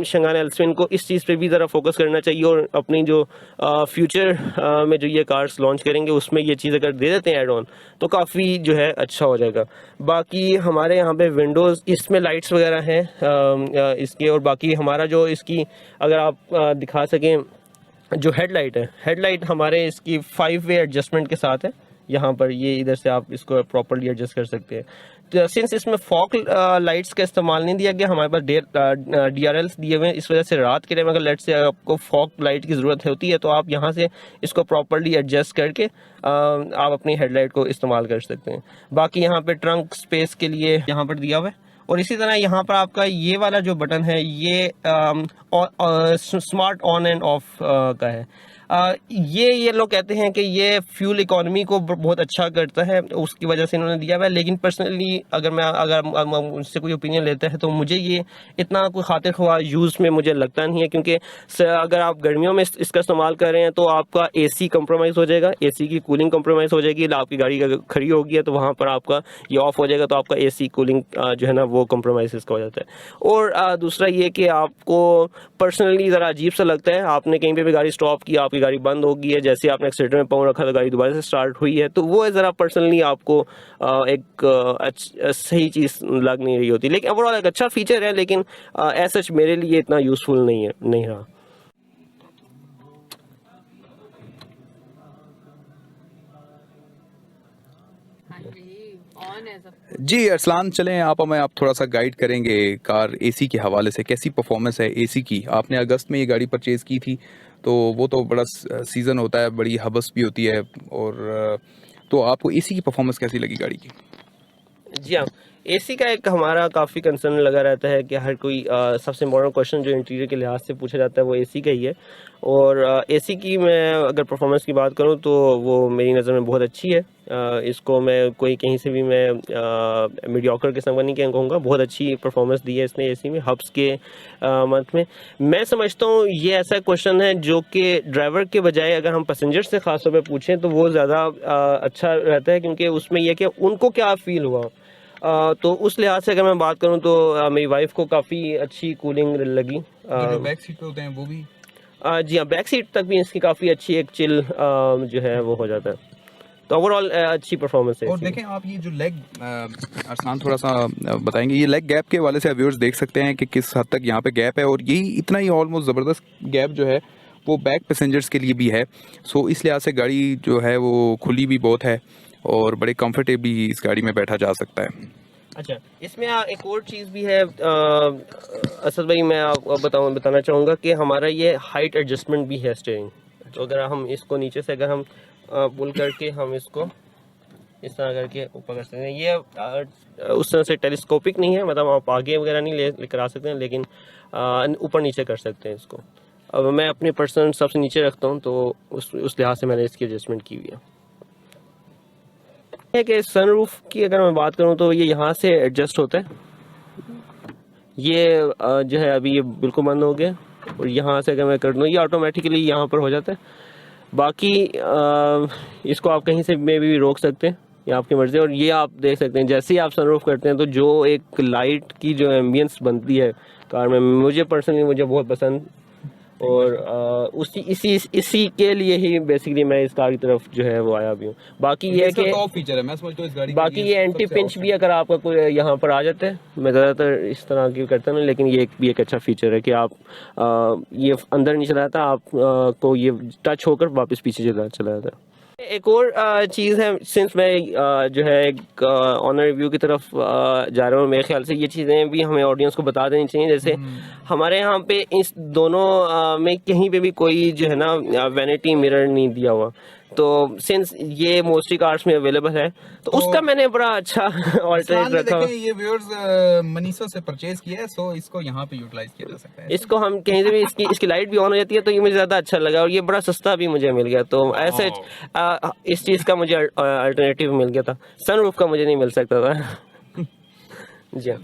शंगान एल्सविन को इस चीज़ पे भी ज़रा फोकस करना चाहिए और अपनी जो फ्यूचर में जो ये कार्स लॉन्च करेंगे उसमें ये चीज़ अगर दे देते हैं एड ऑन तो काफ़ी जो है अच्छा हो जाएगा। बाकी हमारे यहाँ पे विंडोज़ इसमें लाइट्स वगैरह हैं इसके, और बाकी हमारा जो इसकी अगर आप दिखा सकें जो हेडलाइट हमारे इसकी 5 वे एडजस्टमेंट के साथ है। यहाँ पर ये इधर से आप इसको प्रॉपर्ली एडजस्ट कर सकते हैं। तो सिंस इसमें फॉग लाइट्स का इस्तेमाल नहीं दिया गया, हमारे पास DRLs दिए हुए हैं, इस वजह से रात के टाइम अगर लेट से आपको फॉग लाइट की ज़रूरत होती है तो आप यहाँ से इसको प्रॉपर्ली एडजस्ट करके आप अपनी हेडलाइट को इस्तेमाल कर सकते हैं। बाकी यहाँ पे ट्रंक स्पेस के लिए यहाँ पर दिया हुआ है, और इसी तरह यहाँ पर आपका ये वाला जो बटन है ये स्मार्ट ऑन एंड ऑफ का है। ये लोग कहते हैं कि ये फ्यूल इकोनॉमी को बहुत अच्छा करता है, उसकी वजह से इन्होंने दिया हुआ है। लेकिन पर्सनली अगर मुझसे कोई ओपिनियन लेता है तो मुझे ये इतना कोई खातिर ख्वाह यूज़ में मुझे लगता नहीं है, क्योंकि अगर आप गर्मियों में इसका इस्तेमाल कर रहे हैं तो आपका AC कंप्रोमाइज़ हो जाएगा, AC की कूलिंग कंप्रोमाइज़ हो जाएगी। आपकी गाड़ी अगर खड़ी होगी है तो वहाँ पर आपका ये ऑफ हो जाएगा, तो आपका AC कूलिंग जो है ना वो कंप्रोमाइज़ इसका हो जाता है। और दूसरा ये कि आपको पर्सनली ज़रा अजीब सा लगता है, आपने कहीं पर भी गाड़ी स्टॉप की, आपकी गाड़ी बंद हो गई है, जैसे आपने एक्सीलेटर में पाँव रखा तो गाड़ी दोबारा से स्टार्ट हुई है, तो वो ज़रा पर्सनली आपको एक सही चीज़ लग नहीं रही होती। लेकिन ओवरऑल एक अच्छा फीचर है, लेकिन एज सच मेरे लिए इतना यूज़फुल नहीं रहा। जी अरसलान, चलें आप हमें आप थोड़ा सा गाइड करेंगे कार एसी के हवाले से, कैसी परफॉर्मेंस है एसी की। आपने अगस्त में ये गाड़ी परचेज़ की थी, तो वो तो बड़ा सीज़न होता है, बड़ी हवस भी होती है, और तो आपको एसी की परफॉर्मेंस कैसी लगी गाड़ी की? जी हाँ, एसी का एक हमारा काफ़ी कंसर्न लगा रहता है कि हर कोई सबसे इम्पोर्टेंट क्वेश्चन जो इंटीरियर के लिहाज से पूछा जाता है वो एसी का ही है। और एसी की मैं अगर परफॉर्मेंस की बात करूँ तो वो मेरी नज़र में बहुत अच्छी है। इसको मैं कोई कहीं से भी मैं मीडियोकर किस्म का नहीं कहूँगा, बहुत अच्छी परफॉर्मेंस दी है इसने एसी में हब्स के मंथ में। मैं समझता हूँ ये ऐसा क्वेश्चन है जो कि ड्राइवर के बजाय अगर हम पैसेंजर से ख़ास तौर पर पूछें तो वो ज़्यादा अच्छा रहता है, क्योंकि उसमें यह कि उनको क्या फ़ील हुआ। तो उस लिहाज से अगर मैं बात करूं तो मेरी वाइफ को काफ़ी अच्छी कूलिंग लगी। जो बैक सीट पे होते हैं वो भी? जी हाँ, बैक सीट तक भी इसकी काफ़ी अच्छी एक चिल जो है वो हो जाता है, तो ओवरऑल अच्छी परफॉर्मेंस है। और देखें आप ये जो लेग, अरसलान थोड़ा सा बताएंगे, ये लेग गैप के वाले से व्यूअर्स देख सकते हैं कि किस हद तक यहाँ पे गैप है, और यही इतना ही ऑलमोस्ट ज़बरदस्त गैप जो है वो बैक पैसेंजर्स के लिए भी है। सो इस लिहाज से गाड़ी जो है वो खुली भी बहुत है और बड़े कंफर्टेबली इस गाड़ी में बैठा जा सकता है। अच्छा, इसमें एक और चीज़ भी है असद भाई, मैं आपको बताना चाहूँगा कि हमारा ये हाइट एडजस्टमेंट भी है स्टीयरिंग। तो अगर हम इसको नीचे से अगर हम पुल करके हम इसको इस तरह करके ऊपर कर सकते हैं, ये उस तरह से टेलीस्कोपिक नहीं है, मतलब आप आगे वगैरह नहीं लेकर आ सकते हैं, लेकिन ऊपर नीचे कर सकते हैं इसको। अब मैं अपने पर्सनल सबसे नीचे रखता हूँ, तो उस लिहाज से मैंने इसकी एडजस्टमेंट की हुई है कि सनरूफ की अगर मैं बात करूं तो ये यहाँ से एडजस्ट होता है। ये जो है अभी ये बिल्कुल बंद हो गया, और यहाँ से अगर मैं कर दूँ ये ऑटोमेटिकली यहाँ पर हो जाता है। बाकी इसको आप कहीं से में भी रोक सकते हैं, ये आपकी मर्ज़ी। और ये आप देख सकते हैं जैसे ही आप सनरूफ करते हैं तो जो एक लाइट की जो एम्बियंस बनती है कार में, मुझे पर्सनली मुझे बहुत पसंद, और इसी के लिए ही बेसिकली मैं इस कार की तरफ जो है वो आया भी हूँ। बाकी ये है कि टॉप फीचर है, मैं समझता हूँ इस गाड़ी बाकी ये एंटी पिंच भी अगर आपका कोई यहाँ पर आ जाता है, मैं ज़्यादातर इस तरह की करता हूँ, लेकिन ये भी एक अच्छा फीचर है कि आप ये अंदर नहीं चला जाता, आप को ये टच होकर वापस पीछे चला जाता है। एक और चीज़ है, सिंस मैं जो है एक ऑनर रिव्यू की तरफ जा रहा हूँ, मेरे ख्याल से ये चीज़ें भी हमें ऑडियंस को बता देनी चाहिए। जैसे हमारे यहाँ पे इस दोनों में कहीं पे भी कोई जो है ना वैनिटी मिरर नहीं दिया हुआ, तो सिंस ये मोस्टली कार्स में अवेलेबल है तो उसका मैंने बड़ा अच्छा ऑल्टरनेट रखा। ये व्यूअर्स मनीषा से परचेज किया है, सो इसको यहाँ पे यूटिलाइज किया जा सकता है। इसको हम कहीं से भी इसकी लाइट भी ऑन हो जाती है, तो ये मुझे ज़्यादा अच्छा लगा, और ये बड़ा सस्ता भी मुझे मिल गया। तो ऐसे इस चीज़ का मुझे अल्टरनेटिव मिल गया था, सनरूफ का मुझे नहीं मिल सकता था। जी हाँ।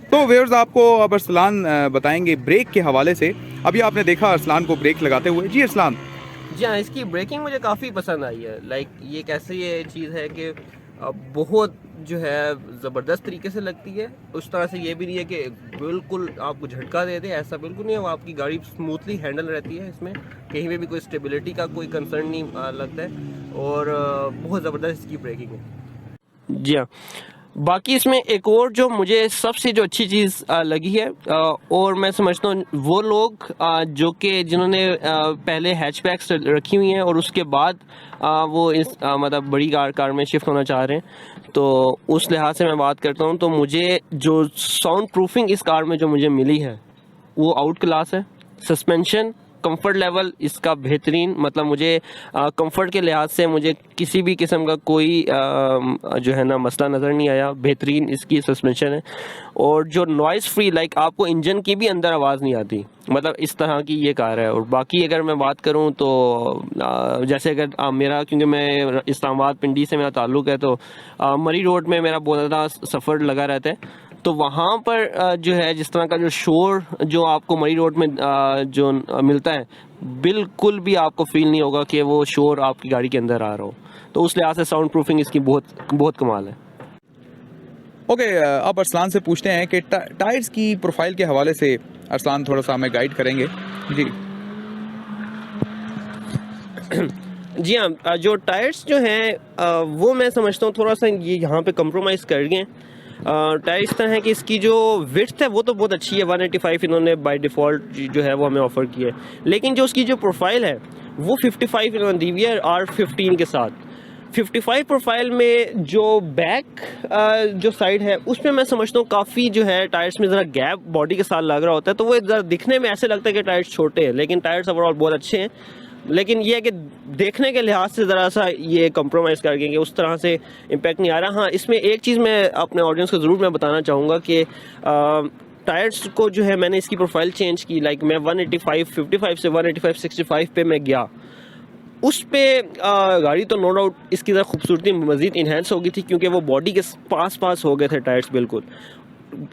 तो व्यूअर्स आपको अब अरसलान बताएंगे ब्रेक के हवाले से। अभी आपने देखा अरसलान को ब्रेक लगाते हुए। जी अरसलान। जी हाँ, इसकी ब्रेकिंग मुझे काफ़ी पसंद आई है। लाइक ये कैसे ये चीज़ है कि बहुत जो है ज़बरदस्त तरीके से लगती है, उस तरह से ये भी नहीं है कि बिल्कुल आपको झटका दे दे, ऐसा बिल्कुल नहीं है। वो आपकी गाड़ी स्मूथली हैंडल रहती है, इसमें कहीं पे भी कोई स्टेबिलिटी का कोई कंसर्न नहीं लगता है, और बहुत ज़बरदस्त इसकी ब्रेकिंग है। जी हाँ, बाकी इसमें एक और जो मुझे सबसे जो अच्छी चीज़ लगी है, और मैं समझता हूँ वो लोग जो कि जिन्होंने पहले हैचबैक्स रखी हुई हैं और उसके बाद वो इस मतलब बड़ी कार में शिफ्ट होना चाह रहे हैं, तो उस लिहाज से मैं बात करता हूँ, तो मुझे जो साउंड प्रूफिंग इस कार में जो मुझे मिली है वो आउट क्लास है। सस्पेंशन कंफर्ट लेवल इसका बेहतरीन, मतलब मुझे कंफर्ट के लिहाज से मुझे किसी भी किस्म का कोई जो है ना मसला नज़र नहीं आया। बेहतरीन इसकी सस्पेंशन है और जो नॉइज़ फ्री, लाइक आपको इंजन की भी अंदर आवाज़ नहीं आती, मतलब इस तरह की ये कार है। और बाकी अगर मैं बात करूं तो जैसे अगर मेरा, क्योंकि मैं इस्लामाबाद पिंडी से मेरा ताल्लुक़ है, तो मरी रोड में मेरा बहुत ज़्यादा सफ़र लगा रहता है। तो वहाँ पर जो है जिस तरह का जो शोर जो आपको मरी रोड में जो मिलता है, बिल्कुल भी आपको फील नहीं होगा कि वो शोर आपकी गाड़ी के अंदर आ रहा हो। तो उस लिहाज से साउंड प्रूफिंग इसकी बहुत कमाल है। ओके, अब अरसलान से पूछते हैं कि टायर्स की प्रोफाइल के हवाले से अरसलान थोड़ा सा हमें गाइड करेंगे जी। जी हाँ, जो टायर्स जो हैं वो मैं समझता हूँ थोड़ा सा ये यहाँ पे कंप्रोमाइज़ कर गए हैं। टायर इस तरह है कि इसकी जो विड्थ है वो तो बहुत अच्छी है, 185 इन्होंने बाय डिफ़ॉल्ट जो है वो हमें ऑफ़र की है, लेकिन जो उसकी जो प्रोफाइल है वो 55 इन्होंने दी हुई है R15 के साथ। 55 प्रोफाइल में जो बैक जो साइड है उसमें मैं समझता हूँ काफ़ी जो है टायर्स में ज़रा गैप बॉडी के साथ लग रहा होता है, तो वो ज़रा दिखने में ऐसे लगता है कि टायर्स छोटे हैं, लेकिन टायर्स ओवरऑल बहुत अच्छे हैं। लेकिन ये है कि देखने के लिहाज से ज़रा सा ये कंप्रोमाइज़ कर गए कि उस तरह से इम्पैक्ट नहीं आ रहा। हाँ, इसमें एक चीज़ मैं अपने ऑडियंस को ज़रूर मैं बताना चाहूँगा कि टायर्स को जो है मैंने इसकी प्रोफाइल चेंज की, लाइक मैं 185/55 से 185/65 पे मैं गया, उस पे गाड़ी तो नो डाउट इसकी ज़रा खूबसूरती मज़ीद इन्हेंस हो गई थी, क्योंकि वो बॉडी के पास हो गए थे टायर्स, बिल्कुल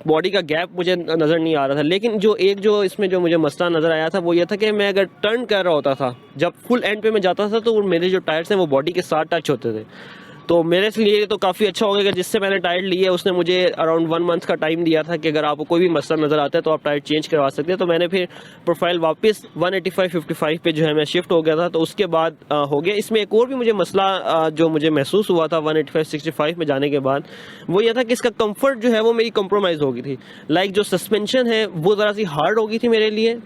बॉडी का गैप मुझे नज़र नहीं आ रहा था। लेकिन जो इसमें जो मुझे मसला नज़र आया था वो ये था कि मैं अगर टर्न कर रहा होता था, जब फुल एंड पे मैं जाता था, तो मेरे जो टायर्स हैं वो बॉडी के साथ टच होते थे। तो मेरे लिए तो काफ़ी अच्छा हो गया कि जिससे मैंने टायर लिए उसने मुझे अराउंड 1 मंथ का टाइम दिया था कि अगर आपको कोई भी मसला नज़र आता है तो आप टायर चेंज करवा सकते हैं। तो मैंने फिर प्रोफाइल वापस 185/55 पे जो है मैं शिफ्ट हो गया था, तो उसके बाद हो गया। इसमें एक और भी मुझे मसला जो मुझे महसूस हुआ था 185/65 में जाने के बाद, वो यह था कि इसका कम्फर्ट जो है वो मेरी कम्प्रोमाइज़ हो गई थी। लाइक जो सस्पेंशन है वो ज़रा सी हार्ड हो गई थी मेरे लिए,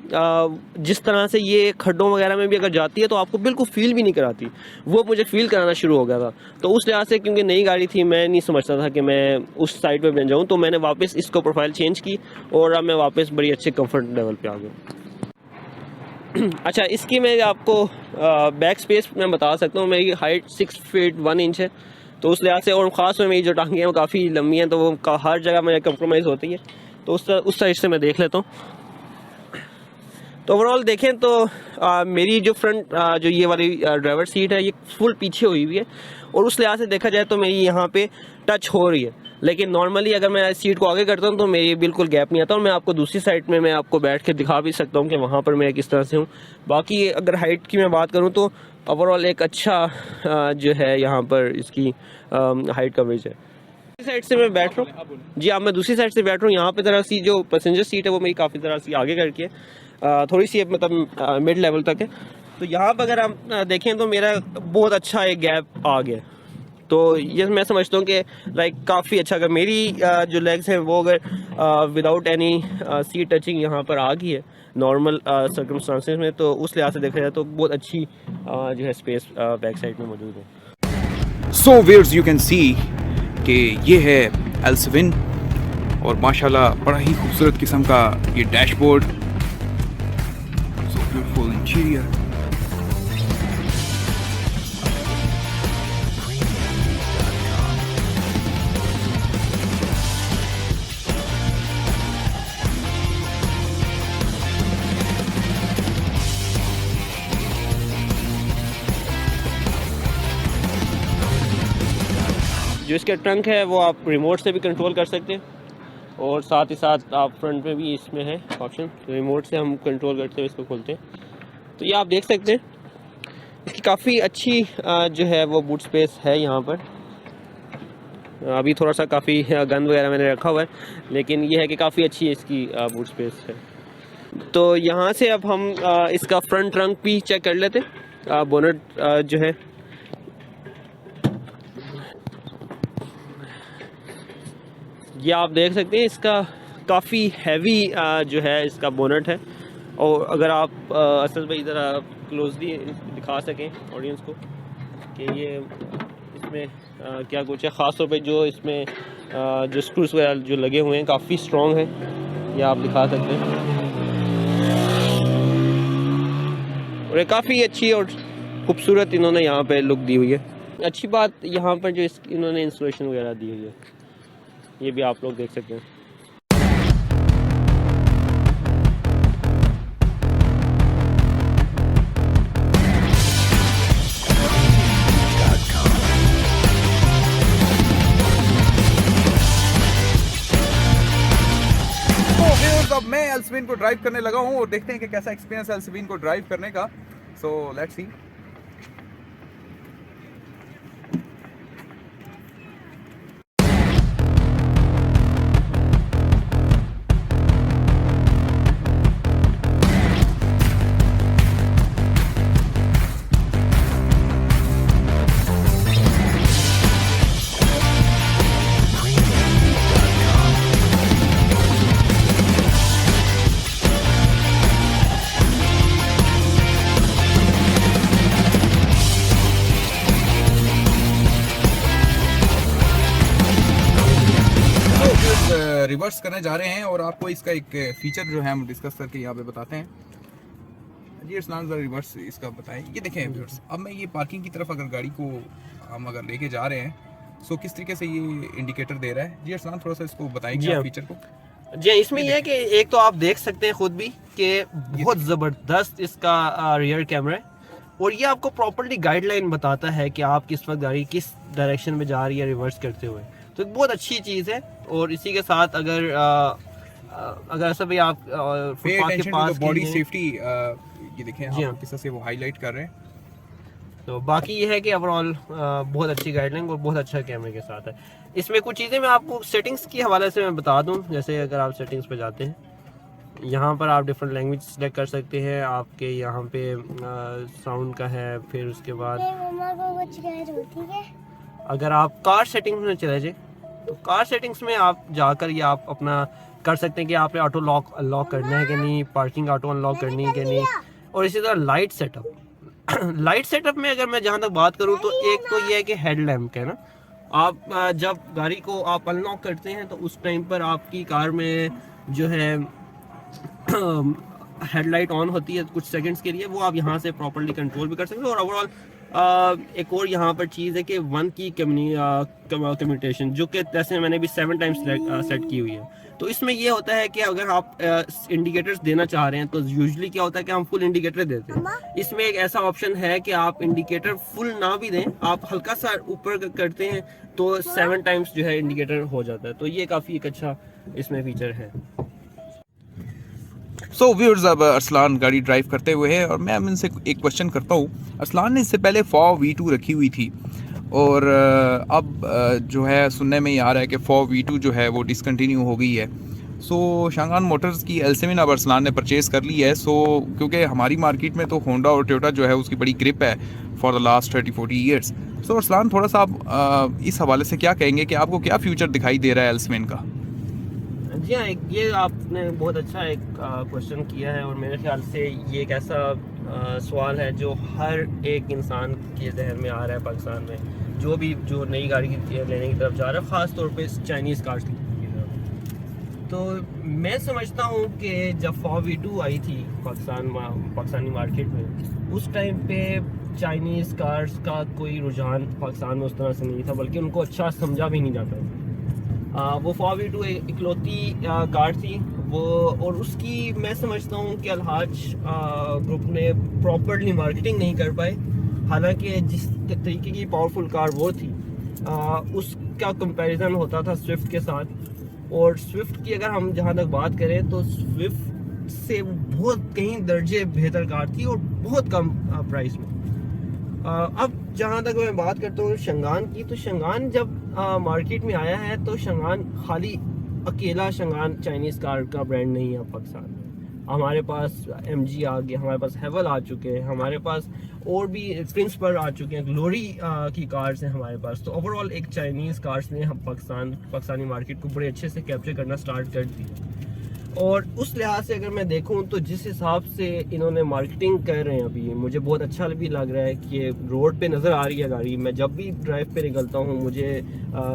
जिस तरह से ये खड्डों वगैरह में भी अगर जाती है तो आपको बिल्कुल फील भी नहीं कराती, वो मुझे फील कराना शुरू हो गया था। तो उस लिहाज से क्योंकि नई गाड़ी थी, मैं नहीं समझता था कि मैं उस साइड पे बन जाऊं, तो मैंने वापस इसको प्रोफाइल चेंज की और अब मैं वापस बड़ी अच्छे कंफर्ट लेवल पे आ गया। अच्छा, इसकी मैं आपको बैक स्पेस मैं बता सकता हूँ। मेरी हाइट 6 फीट 1 इंच है, तो उस लिहाज से, और ख़ास में मेरी जो टांगें हैं वो काफ़ी लंबी हैं, तो वो हर जगह मेरे कंप्रोमाइज़ होती है। तो उस साइड से मैं देख लेता हूँ। तो ओवरऑल देखें तो मेरी जो फ्रंट जो ये वाली ड्राइवर सीट है ये फुल पीछे हुई हुई है, और उस लिहाज से देखा जाए तो मेरी यहाँ पे टच हो रही है। लेकिन नॉर्मली अगर मैं सीट को आगे करता हूँ तो मेरी बिल्कुल गैप नहीं आता, और मैं आपको दूसरी साइड में मैं आपको बैठ के दिखा भी सकता हूँ कि वहाँ पर मैं किस तरह से हूँ। बाकी अगर हाइट की मैं बात करूँ तो ओवरऑल एक अच्छा जो है यहाँ पर इसकी हाइट कवरेज है। दूसरी साइड से मैं बैठ रहा हूँ जी, अब मैं दूसरी साइड से बैठ रहा हूँ। यहाँ पे ज़रा सी जो पैसेंजर सीट है वो मेरी काफ़ी ज़रा सी आगे करके है, थोड़ी सी मतलब मिड लेवल तक है। तो यहाँ पर अगर आप देखें तो मेरा बहुत अच्छा एक गैप आ गया। तो ये मैं समझता हूँ कि लाइक काफ़ी अच्छा, अगर मेरी जो लेग्स हैं वो अगर विदाउट एनी सीट टचिंग यहाँ पर आ गई है नॉर्मल सर्कमस्टांसेस में, तो उस लिहाज से देखा जाए तो बहुत अच्छी जो है स्पेस बैक साइड में मौजूद है। So viewers, you can see कि ये है L7 और माशाल्लाह बड़ा ही खूबसूरत किस्म का ये डैशबोर्ड, सो ब्यूटीफुल इंटीरियर। जो इसका ट्रंक है वो आप रिमोट से भी कंट्रोल कर सकते हैं, और साथ ही साथ आप फ्रंट में भी इसमें है ऑप्शन, तो रिमोट से हम कंट्रोल करते हुए इसको खोलते हैं। तो ये आप देख सकते हैं इसकी काफ़ी अच्छी जो है वो बूट स्पेस है यहाँ पर। अभी थोड़ा सा काफ़ी गंद वगैरह मैंने रखा हुआ है, लेकिन ये है कि काफ़ी अच्छी इसकी बूट स्पेस है। तो यहाँ से अब हम इसका फ्रंट ट्रंक भी चेक कर लेते हैं। बोनट जो है ये आप देख सकते हैं, इसका काफ़ी हैवी जो है इसका बोनट है। और अगर आप असल भाई ज़रा क्लोजली दिखा सकें ऑडियंस को कि ये इसमें क्या कुछ है, ख़ास तौर पे जो इसमें जो स्क्रूज वगैरह जो लगे हुए हैं काफ़ी स्ट्रॉन्ग है, ये आप दिखा सकते हैं। और काफ़ी अच्छी और खूबसूरत इन्होंने यहाँ पे लुक दी हुई है। अच्छी बात यहाँ पर जो इन्होंने इंस्टॉलेशन वगैरह दी हुई है, ये भी आप लोग देख सकते हैं। अब मैं एल्सविन को ड्राइव करने लगा हूँ और देखते हैं कि कैसा एक्सपीरियंस है एल्सविन को ड्राइव करने का। So let's see. रिवर्स करने जा रहे हैं और आपको इसका एक फीचर जो है हम डिस्कस करके यहाँ पे बताते हैं जी। अरसलान ज़रा रिवर्स इसका बताएं। ये देखें व्यूअर्स, अब मैं ये पार्किंग की तरफ अगर गाड़ी को हम अगर लेके जा रहे हैं सो किस तरीके से ये इंडिकेटर दे रहा है जी। अरसलान थोड़ा सा इसको बताएंगे फीचर को। जी, इसमें यह है कि एक तो आप देख सकते हैं खुद भी कि बहुत ज़बरदस्त इसका रियर कैमरा है और ये आपको प्रॉपर्ली गाइडलाइन बताता है कि आप किस वक्त गाड़ी किस डायरेक्शन में जा रही है रिवर्स करते हुए, तो एक बहुत अच्छी चीज़ है। और इसी के साथ अगर ऐसा भी आप फुटपाथ के पास बॉडी सेफ्टी ये देखें आप किस तरह से वो हाईलाइट कर रहे हैं। तो बाकी ये है कि ओवरऑल बहुत अच्छी गाइडलाइन और बहुत अच्छा कैमरे के साथ है। इसमें कुछ चीज़ें मैं आपको सेटिंग्स के हवाले से मैं बता दूं। जैसे अगर आप सेटिंग्स पे जाते हैं, यहाँ पर आप डिफरेंट लैंग्वेज सेलेक्ट कर सकते हैं। आपके यहाँ पे साउंड का है, फिर उसके बाद अगर आप कार सेटिंग्स में चले जाए तो कार सेटिंग्स में आप जाकर ये आप अपना कर सकते हैं कि आपने ऑटो लॉक अनलॉक करना है कि नहीं, पार्किंग ऑटो अनलॉक करनी है कि नहीं। और इसी तरह लाइट सेटअप लाइट सेटअप में अगर मैं जहाँ तक बात करूँ तो एक तो ये है कि हेड लैम्प है ना, आप जब गाड़ी को आप अनलॉक करते हैं तो उस टाइम पर आपकी कार में जो है हेडलाइट ऑन होती है कुछ सेकंड्स के लिए, वो आप यहाँ से प्रॉपर्ली कंट्रोल भी कर सकते हैं। और ओवरऑल एक और यहाँ पर चीज़ है कि वन की कम्यूनिकेशन जो कि जैसे मैंने भी 7 टाइम्स सेट की हुई है। तो इसमें ये होता है कि अगर आप इंडिकेटर्स देना चाह रहे हैं तो यूजुअली क्या होता है कि हम फुल इंडिकेटर देते हैं। इसमें एक ऐसा ऑप्शन है कि आप इंडिकेटर फुल ना भी दें, आप हल्का सा ऊपर करते हैं तो 7 टाइम्स जो है इंडिकेटर हो जाता है। तो ये काफ़ी एक अच्छा इसमें फीचर है। सो व्यूअर्स, अब अरसलान गाड़ी ड्राइव करते हुए है और मैं अब इनसे एक क्वेश्चन करता हूँ। अरसलान ने इससे पहले FOV V2 रखी हुई थी और अब जो है सुनने में ये आ रहा है कि FOV V2 जो है वो डिसकंटिन्यू हो गई है। सो शांगान मोटर्स की L7 अब अरसलान ने परचेज़ कर ली है। सो क्योंकि हमारी मार्केट में तो होंडा और टोयोटा जो है उसकी बड़ी ग्रिप है फॉर द लास्ट 30-40 ईयर्स। सो अरसलान थोड़ा सा आप इस हवाले से क्या कहेंगे कि आपको क्या फ्यूचर दिखाई दे रहा है L7 का? जी हाँ, ये आपने बहुत अच्छा एक क्वेश्चन किया है और मेरे ख्याल से ये एक ऐसा सवाल है जो हर एक इंसान के जहन में आ रहा है पाकिस्तान में, जो नई गाड़ी लेने की तरफ जा रहा है, ख़ास तौर पे चाइनीज़ कार्स की तरफ। तो मैं समझता हूँ कि जब FOV V2 आई थी पाकिस्तानी मार्केट में, उस टाइम पे चाइनीज़ कार्स का कोई रुझान पाकिस्तान में उस तरह से नहीं था, बल्कि उनको अच्छा समझा भी नहीं जाता। वो FOV V2 इकलौती कार थी वो, और उसकी मैं समझता हूँ कि अलहाज ग्रुप ने प्रॉपर्ली मार्केटिंग नहीं कर पाए। हालांकि जिस तरीके की पावरफुल कार वो थी, उसका कंपैरिजन होता था स्विफ्ट के साथ, और स्विफ्ट की अगर हम जहाँ तक बात करें तो स्विफ्ट से बहुत कहीं दर्जे बेहतर कार थी और बहुत कम प्राइस में। अब जहाँ तक मैं बात करता हूँ शंगान की, तो शंगान जब मार्केट में आया है तो शंगान खाली अकेला शंगान चाइनीज़ कार का ब्रांड नहीं है पाकिस्तान में। हमारे पास MG आ गया, हमारे पास हेवल आ चुके हैं, हमारे पास और भी प्रिंसिपल आ चुके हैं, ग्लोरी की कार्स हैं हमारे पास। तो ओवरऑल एक चाइनीज़ कार्स ने हम पाकिस्तानी मार्केट को बड़े अच्छे से कैप्चर करना स्टार्ट कर दी। और उस लिहाज से अगर मैं देखूं तो जिस हिसाब से इन्होंने मार्केटिंग कर रहे हैं अभी, मुझे बहुत अच्छा भी लग रहा है कि रोड पे नज़र आ रही है गाड़ी। मैं जब भी ड्राइव पे निकलता हूं मुझे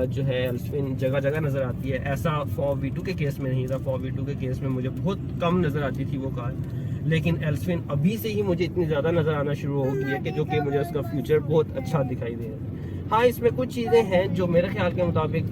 जो है L7 जगह जगह नज़र आती है। ऐसा FOV V2 के केस में नहीं था। FOV V2 के केस में मुझे बहुत कम नज़र आती थी वो कार, लेकिन एल्सविन अभी से ही मुझे इतनी ज़्यादा नज़र आना शुरू हो गई है कि जो कि मुझे उसका फ्यूचर बहुत अच्छा दिखाई दे रहा है। हाँ, इसमें कुछ चीज़ें हैं जो मेरे ख्याल के मुताबिक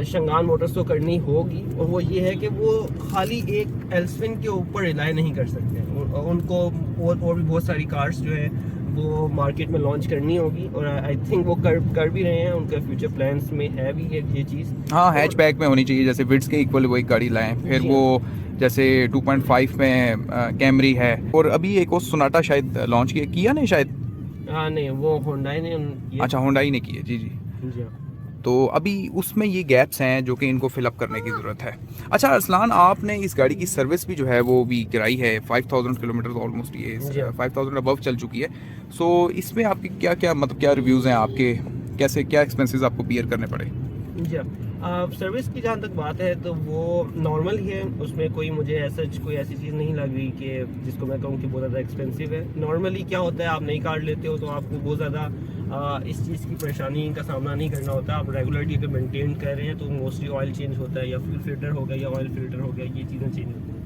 शंगान मोटर्स को करनी होगी, और वो ये है कि वो खाली एक एल्सविन के ऊपर रिलाई नहीं कर सकते। उनको और भी बहुत सारी कार्स जो है वो मार्केट में लॉन्च करनी होगी, और आई थिंक वो कर भी रहे हैं, उनके फ्यूचर प्लान्स में है भी ये चीज़। हाँ, हैचबैक में होनी चाहिए, जैसे विड्स के इक्वल वो एक गाड़ी लाएं, फिर जी। वो जैसे 2.5 में कैमरी है, और अभी एक और सोनाटा शायद लॉन्च किया नहीं शायद। हाँ नहीं, वो होंडाई ने अच्छा, होंडाई ने की है, जी जी। जी हाँ। तो अभी उसमें ये गैप्स हैं जो कि इनको फिलअप करने की ज़रूरत है। अच्छा अरसलान, आपने इस गाड़ी की सर्विस भी जो है वो भी कराई है, 5000 किलोमीटर ऑलमोस्ट, ये जी। 5000 अबव चल चुकी है। सो इसमें आपके क्या क्या मतलब क्या रिव्यूज़ हैं आपके, कैसे क्या एक्सपेंसेस आपको बियर करने पड़े? जी सर्विस की जहाँ तक बात है तो वो नॉर्मल ही है, उसमें कोई मुझे कोई ऐसी चीज़ नहीं लग रही कि जिसको मैं कहूँ कि बहुत ज़्यादा एक्सपेंसिव है। नॉर्मली क्या होता है, आप नई कार लेते हो तो आपको बहुत ज़्यादा इस चीज़ की परेशानी का सामना नहीं करना होता। आप रेगुलरली अगर मेंटेन कर रहे हैं तो मोस्टली ऑयल चेंज होता है, या फ्यूल फिल्टर हो गया या ऑयल फिल्टर हो गया, ये चीज़ें चेंज होती हैं।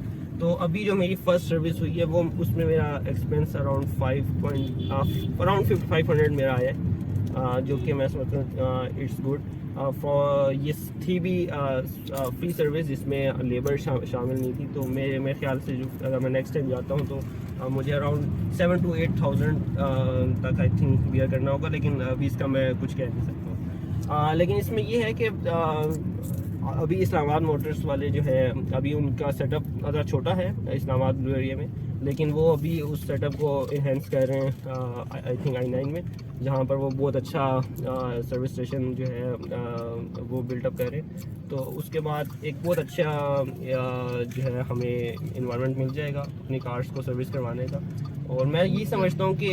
तो अभी जो मेरी फर्स्ट सर्विस हुई है वो उसमें मेरा एक्सपेंस अराउंड 500 मेरा आया है, जो कि मैं समझता हूँ इट्स गुड फॉर। ये थी भी फ्री सर्विस, जिसमें लेबर शामिल नहीं थी। तो मेरे ख्याल से जो अगर मैं नेक्स्ट टाइम जाता हूँ तो मुझे अराउंड 7,000 to 8,000 तक आई थिंक बियर करना होगा, लेकिन अभी इसका मैं कुछ कह नहीं सकता हूँ। लेकिन इसमें ये है कि अभी इस्लामाबाद मोटर्स वाले जो है, अभी उनका सेटअप ज़्यादा छोटा है इस्लामाबाद ब्लू एरिया में, लेकिन वो अभी उस सेटअप को इन्हेंस कर रहे हैं आई थिंक I9 में, जहाँ पर वो बहुत अच्छा सर्विस स्टेशन जो है वो बिल्टअप कर रहे हैं। तो उसके बाद एक बहुत अच्छा जो है हमें इन्वायरमेंट मिल जाएगा अपनी कार्स को सर्विस करवाने का। और मैं ये समझता हूँ कि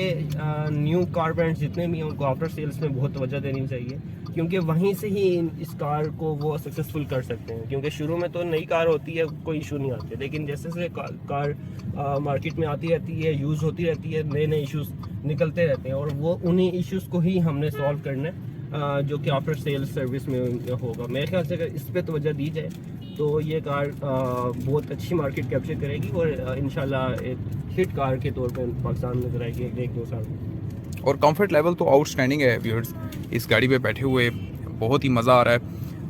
न्यू कार ब्रांड्स जितने भी हैं उनको आफ्टर सेल्स में बहुत तवज्जो देनी चाहिए, क्योंकि वहीं से ही इस कार को वो सक्सेसफुल कर सकते हैं। क्योंकि शुरू में तो नई कार होती है, कोई इशू नहीं आते, लेकिन जैसे जैसे कार मार्केट में आती रहती है, यूज़ होती रहती है, नए नए इश्यूज़ निकलते रहते हैं, और वो उन्हीं इश्यूज़ को ही हमने सॉल्व करना है, जो कि आफ्टर सेल्स सर्विस में होगा। मेरे ख्याल से अगर इस पर तवज्जो दी जाए तो ये कार बहुत अच्छी मार्केट कैप्चर करेगी, और इंशाल्लाह एक हिट कार के तौर पर पाकिस्तान में नजर आएगी एक दो साल में। और कंफर्ट लेवल तो आउटस्टैंडिंग है व्यूअर्स, इस गाड़ी पे बैठे हुए बहुत ही मज़ा आ रहा है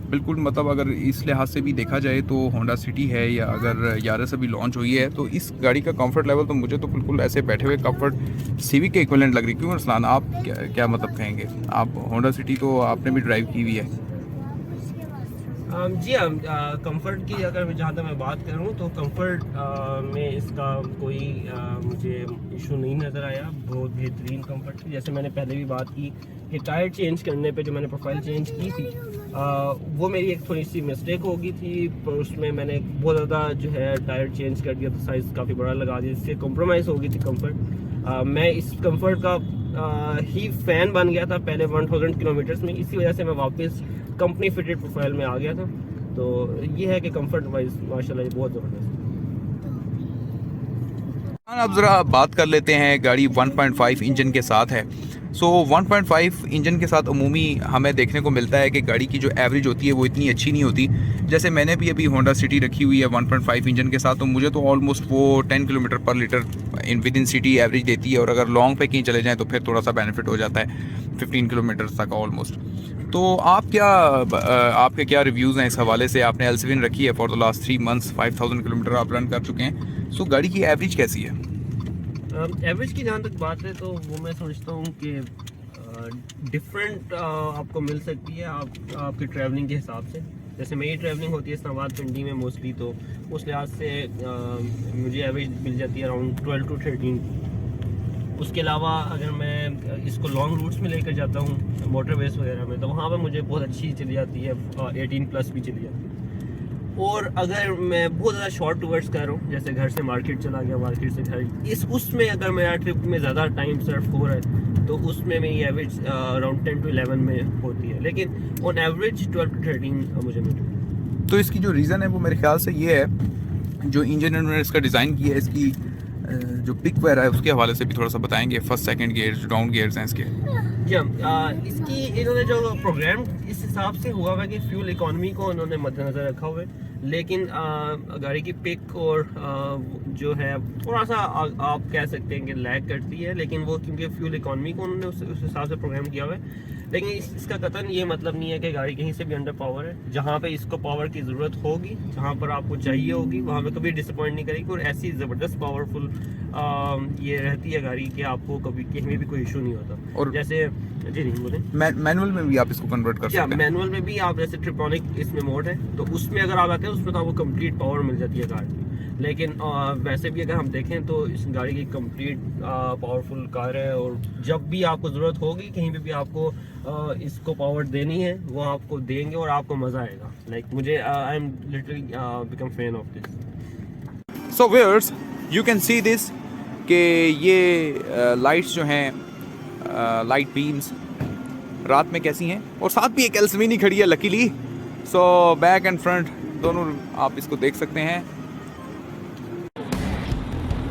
बिल्कुल। मतलब अगर इस लिहाज से भी देखा जाए तो होंडा सिटी है, या अगर यारस अभी लॉन्च हुई है, तो इस गाड़ी का कंफर्ट लेवल तो मुझे तो बिल्कुल ऐसे बैठे हुए कंफर्ट सिविक के इक्विवेलेंट लग रही। क्यों अरसलान, आप क्या मतलब कहेंगे? आप होंडा सिटी तो आपने भी ड्राइव की हुई है। जी हाँ, कंफर्ट की अगर जहाँ तक मैं बात करूँ तो कंफर्ट में इसका कोई मुझे इशू नहीं नज़र आया। बहुत बेहतरीन कंफर्ट थी। जैसे मैंने पहले भी बात की कि टायर चेंज करने पे जो मैंने प्रोफाइल चेंज की थी, वो मेरी एक थोड़ी सी मिस्टेक हो गई थी, पर उसमें मैंने बहुत ज़्यादा जो है टायर चेंज कर दिया, तो साइज़ काफ़ी बड़ा लगा दिया, जिससे कॉम्प्रोमाइज़ हो गई थी कंफर्ट। मैं इस कंफर्ट का ही फ़ैन बन गया था पहले 1000 किलोमीटर्स में, इसी वजह से मैं वापस कंपनी फिटेड प्रोफाइल में आ गया था। तो ये है कि कंफर्ट वाइज माशाल्लाह ये बहुत ज़बरदस्त है। अब ज़रा बात कर लेते हैं, गाड़ी 1.5 इंजन के साथ है। सो 1.5 इंजन के साथ अमूमी हमें देखने को मिलता है कि गाड़ी की जो एवरेज होती है वो इतनी अच्छी नहीं होती। जैसे मैंने भी अभी होंडा सिटी रखी हुई है 1.5 इंजन के साथ, तो मुझे तो ऑलमोस्ट वो 10 किलोमीटर पर litre with in city average देती है, और अगर लॉन्ग पे कहीं चले जाएँ तो फिर थोड़ा सा बेनिफिट हो जाता है 15 किलोमीटर तक ऑलमोस्ट। तो आपके क्या रिव्यूज़ हैं इस हवाले से? आपने एल्सविन रखी है for the last 3 months, 5000 kilometre आप रन कर चुके हैं। सो गाड़ी की एवरेज कैसी है? एवरेज की जहाँ तक बात है तो वो मैं समझता हूँ कि डिफरेंट आपको मिल सकती है आपके ट्रैवलिंग के हिसाब से। जैसे मेरी ट्रैवलिंग होती है इस्लामाबाद पिंडी में मोस्टली, तो उस लिहाज से मुझे एवरेज मिल जाती है अराउंड 12 to 13। उसके अलावा अगर मैं इसको लॉन्ग रूट्स में लेकर जाता हूँ मोटरवेज वगैरह में, तो वहाँ पर मुझे बहुत अच्छी चली जाती है, 18+ भी चली जाती है। और अगर मैं बहुत ज़्यादा शॉर्ट टूर्स कर रहा हूँ, जैसे घर से मार्केट चला गया, मार्केट से घर, उसमें अगर मेरा ट्रिप में ज़्यादा टाइम सर्व हो रहा है तो उसमें मेरी एवरेज अराउंड 10 to 11 में होती है, लेकिन ऑन एवरेज 12 to 13 मुझे मिलती है। तो इसकी जो रीज़न है वो मेरे ख्याल से ये है, जो इंजन इन्होंने इसका डिज़ाइन किया है, इसकी जो पिक वगैरह है उसके हवाले से भी थोड़ा सा बताएंगे। फर्स्ट सेकंड गियर, जो डाउन गियर्स हैं इसके। इसकी इन्होंने जो प्रोग्राम इस हिसाब से हुआ हुआ है कि फ्यूल इकोनॉमी को उन्होंने मद्देनजर रखा हुआ है, लेकिन गाड़ी की पिक और जो है थोड़ा सा आप कह सकते हैं कि लैग करती है, लेकिन वो क्योंकि फ्यूल इकोनॉमी को उन्होंने उस हिसाब से प्रोग्राम किया हुआ है। लेकिन इसका कतन ये मतलब नहीं है कि गाड़ी कहीं से भी अंडर पावर है। जहाँ पे इसको पावर की ज़रूरत होगी, जहाँ पर आपको चाहिए होगी, वहाँ पे कभी डिसअपॉइंट नहीं करेगी। और ऐसी ज़बरदस्त पावरफुल ये रहती है गाड़ी कि आपको कभी कहीं में भी कोई इशू नहीं होता। और जैसे जी नहीं बोले, मैनुअल में भी आप इसको कन्वर्ट कर सकते हैं। मैनुअल में भी आप जैसे ट्रिपॉनिक इसमें मोड है, तो उसमें अगर आप आते हैं उसमें तो आपको कंप्लीट पावर मिल जाती है कार की। लेकिन वैसे भी अगर हम देखें तो इस गाड़ी की कंप्लीट पावरफुल कार है, और जब भी आपको ज़रूरत होगी कहीं पे भी आपको इसको पावर देनी है वो आपको देंगे और आपको मज़ा आएगा। लाइक मुझे I am literally become fan of this. So viewers, you can see this कि ये लाइट्स जो हैं, लाइट बीम्स रात में कैसी हैं, और साथ भी एक एल्सविनी खड़ी है luckily. So back and front दोनों आप इसको देख सकते हैं।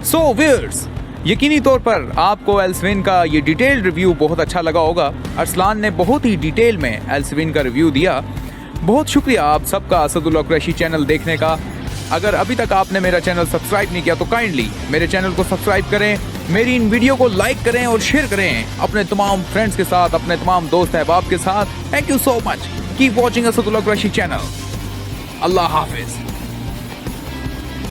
सो व्यूअर्स, यकीनी तौर पर आपको एल्सविन का ये डिटेल्ड रिव्यू बहुत अच्छा लगा होगा। अरसलान ने बहुत ही डिटेल में एल्सविन का रिव्यू दिया। बहुत शुक्रिया आप सबका असदुल्लाह कुरैशी चैनल देखने का। अगर अभी तक आपने मेरा चैनल सब्सक्राइब नहीं किया तो काइंडली मेरे चैनल को सब्सक्राइब करें, मेरी इन वीडियो को लाइक करें और शेयर करें अपने तमाम फ्रेंड्स के साथ, अपने तमाम दोस्त अहबाब के साथ। Thank you so much. Keep watching Asadullah Qureshi channel. Allah Hafiz.